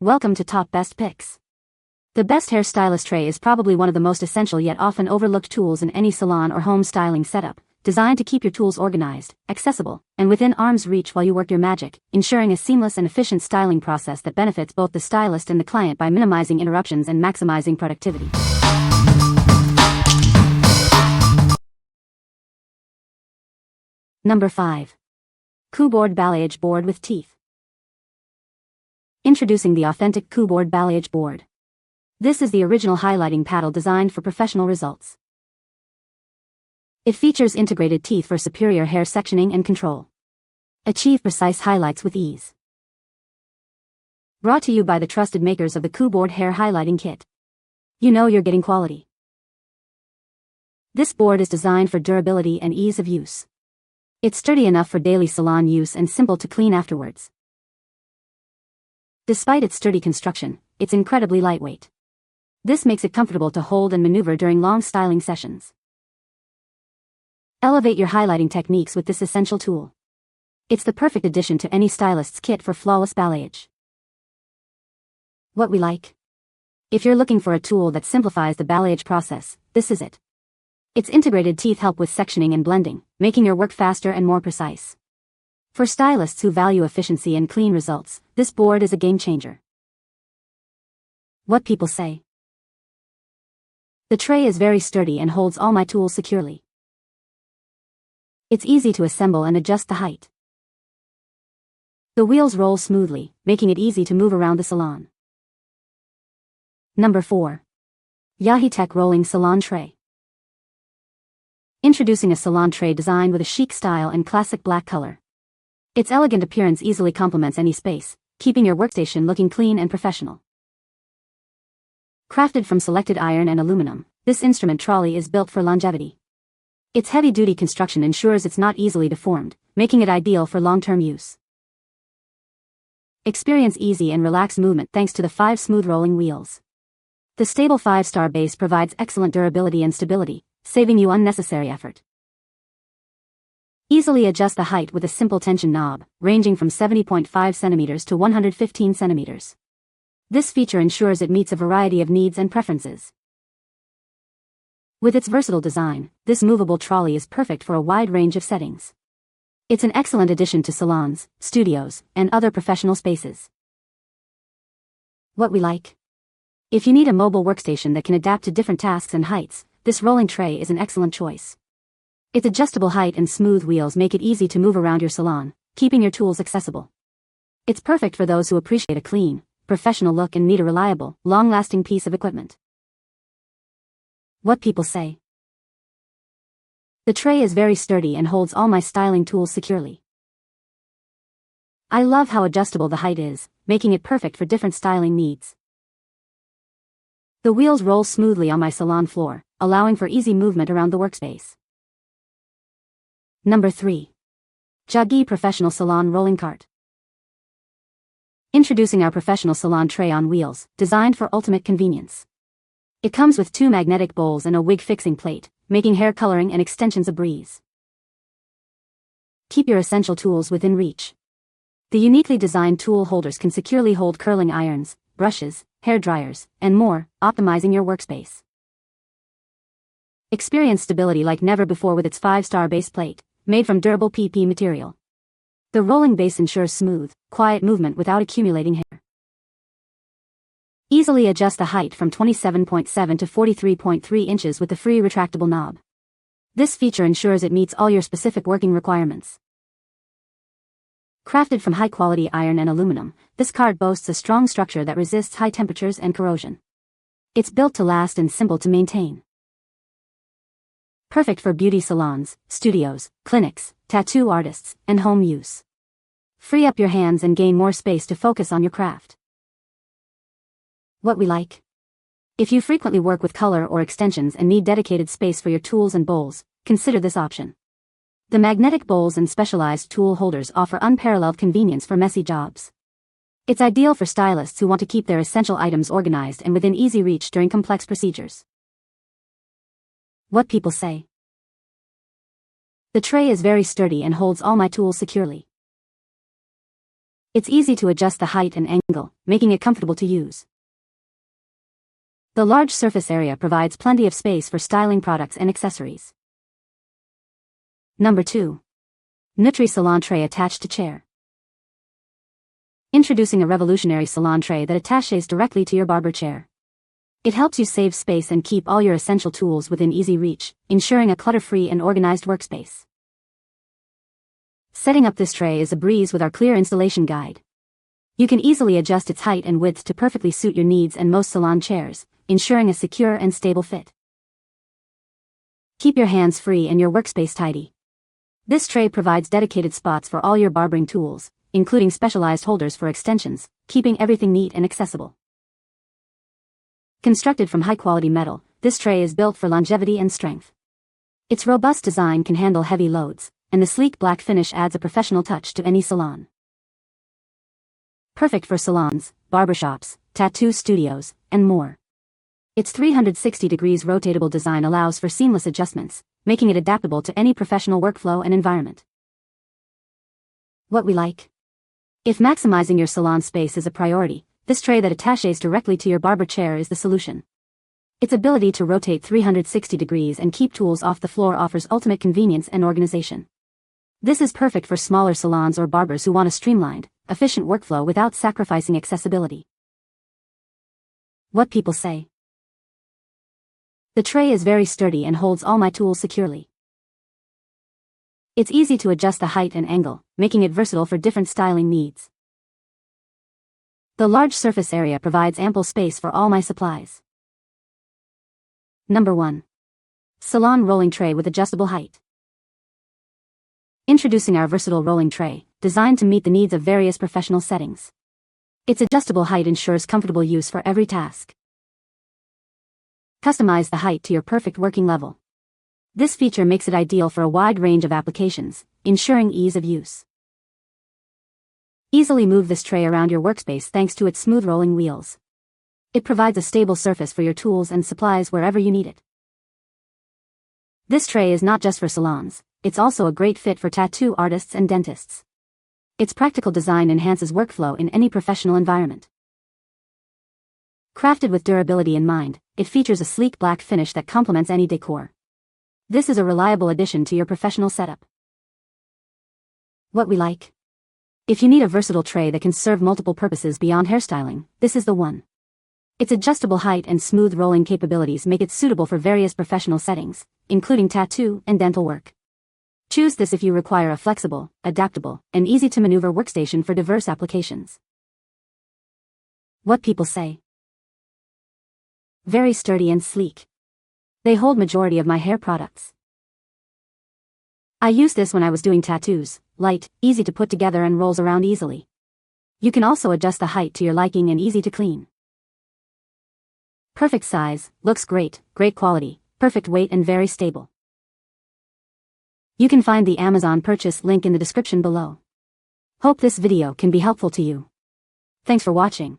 Welcome to Top Best Picks. The best hair stylist tray is probably one of the most essential yet often overlooked tools in any salon or home styling setup, designed to keep your tools organized, accessible, and within arm's reach while you work your magic, ensuring a seamless and efficient styling process that benefits both the stylist and the client by minimizing interruptions and maximizing productivity. Number 5. Cooboard Balayage Board with Teeth. Introducing the authentic Cooboard Balayage Board. This is the original highlighting paddle designed for professional results. It features integrated teeth for superior hair sectioning and control. Achieve precise highlights with ease. Brought to you by the trusted makers of the Cooboard Hair Highlighting Kit. You know you're getting quality. This board is designed for durability and ease of use. It's sturdy enough for daily salon use and simple to clean afterwards. Despite its sturdy construction, it's incredibly lightweight. This makes it comfortable to hold and maneuver during long styling sessions. Elevate your highlighting techniques with this essential tool. It's the perfect addition to any stylist's kit for flawless balayage. What we like? If you're looking for a tool that simplifies the balayage process, this is it. Its integrated teeth help with sectioning and blending, making your work faster and more precise. For stylists who value efficiency and clean results, this board is a game changer. What people say. The tray is very sturdy and holds all my tools securely. It's easy to assemble and adjust the height. The wheels roll smoothly, making it easy to move around the salon. Number 4. Yaheetech Rolling Salon Tray. Introducing a salon tray designed with a chic style and classic black color. Its elegant appearance easily complements any space, keeping your workstation looking clean and professional. Crafted from selected iron and aluminum, this instrument trolley is built for longevity. Its heavy-duty construction ensures it's not easily deformed, making it ideal for long-term use. Experience easy and relaxed movement thanks to the 5 smooth rolling wheels. The stable 5-star base provides excellent durability and stability, saving you unnecessary effort. Easily adjust the height with a simple tension knob, ranging from 70.5 cm to 115 cm. This feature ensures it meets a variety of needs and preferences. With its versatile design, this movable trolley is perfect for a wide range of settings. It's an excellent addition to salons, studios, and other professional spaces. What we like? If you need a mobile workstation that can adapt to different tasks and heights, this rolling tray is an excellent choice. Its adjustable height and smooth wheels make it easy to move around your salon, keeping your tools accessible. It's perfect for those who appreciate a clean, professional look and need a reliable, long-lasting piece of equipment. What people say. The tray is very sturdy and holds all my styling tools securely. I love how adjustable the height is, making it perfect for different styling needs. The wheels roll smoothly on my salon floor, allowing for easy movement around the workspace. Number 3. Johgee Professional Salon Rolling Cart. Introducing our professional salon tray on wheels, designed for ultimate convenience. It comes with 2 magnetic bowls and a wig fixing plate, making hair coloring and extensions a breeze. Keep your essential tools within reach. The uniquely designed tool holders can securely hold curling irons, brushes, hair dryers, and more, optimizing your workspace. Experience stability like never before with its 5-star base plate, made from durable PP material. The rolling base ensures smooth, quiet movement without accumulating hair. Easily adjust the height from 27.7 to 43.3 inches with the free retractable knob. This feature ensures it meets all your specific working requirements. Crafted from high-quality iron and aluminum, this cart boasts a strong structure that resists high temperatures and corrosion. It's built to last and simple to maintain. Perfect for beauty salons, studios, clinics, tattoo artists, and home use. Free up your hands and gain more space to focus on your craft. What we like? If you frequently work with color or extensions and need dedicated space for your tools and bowls, consider this option. The magnetic bowls and specialized tool holders offer unparalleled convenience for messy jobs. It's ideal for stylists who want to keep their essential items organized and within easy reach during complex procedures. What people say. The tray is very sturdy and holds all my tools securely. It's easy to adjust the height and angle, making it comfortable to use. The large surface area provides plenty of space for styling products and accessories. Number 2. NEWTRY Salon Tray attached to chair. Introducing a revolutionary salon tray that attaches directly to your barber chair. It helps you save space and keep all your essential tools within easy reach, ensuring a clutter-free and organized workspace. Setting up this tray is a breeze with our clear installation guide. You can easily adjust its height and width to perfectly suit your needs and most salon chairs, ensuring a secure and stable fit. Keep your hands free and your workspace tidy. This tray provides dedicated spots for all your barbering tools, including specialized holders for extensions, keeping everything neat and accessible. Constructed from high-quality metal, this tray is built for longevity and strength. Its robust design can handle heavy loads, and the sleek black finish adds a professional touch to any salon. Perfect for salons, barbershops, tattoo studios, and more. Its 360 degrees rotatable design allows for seamless adjustments, making it adaptable to any professional workflow and environment. What we like? If maximizing your salon space is a priority, this tray that attaches directly to your barber chair is the solution. Its ability to rotate 360 degrees and keep tools off the floor offers ultimate convenience and organization. This is perfect for smaller salons or barbers who want a streamlined, efficient workflow without sacrificing accessibility. What people say. The tray is very sturdy and holds all my tools securely. It's easy to adjust the height and angle, making it versatile for different styling needs. The large surface area provides ample space for all my supplies. Number 1. Salon Rolling Tray with Adjustable Height. Introducing our versatile rolling tray, designed to meet the needs of various professional settings. Its adjustable height ensures comfortable use for every task. Customize the height to your perfect working level. This feature makes it ideal for a wide range of applications, ensuring ease of use. Easily move this tray around your workspace thanks to its smooth rolling wheels. It provides a stable surface for your tools and supplies wherever you need it. This tray is not just for salons, it's also a great fit for tattoo artists and dentists. Its practical design enhances workflow in any professional environment. Crafted with durability in mind, it features a sleek black finish that complements any decor. This is a reliable addition to your professional setup. What we like? If you need a versatile tray that can serve multiple purposes beyond hairstyling, this is the one. Its adjustable height and smooth rolling capabilities make it suitable for various professional settings, including tattoo and dental work. Choose this if you require a flexible, adaptable, and easy-to-maneuver workstation for diverse applications. What people say. Very sturdy and sleek. They hold majority of my hair products. I used this when I was doing tattoos, light, easy to put together and rolls around easily. You can also adjust the height to your liking and easy to clean. Perfect size, looks great, great quality, perfect weight and very stable. You can find the Amazon purchase link in the description below. Hope this video can be helpful to you. Thanks for watching.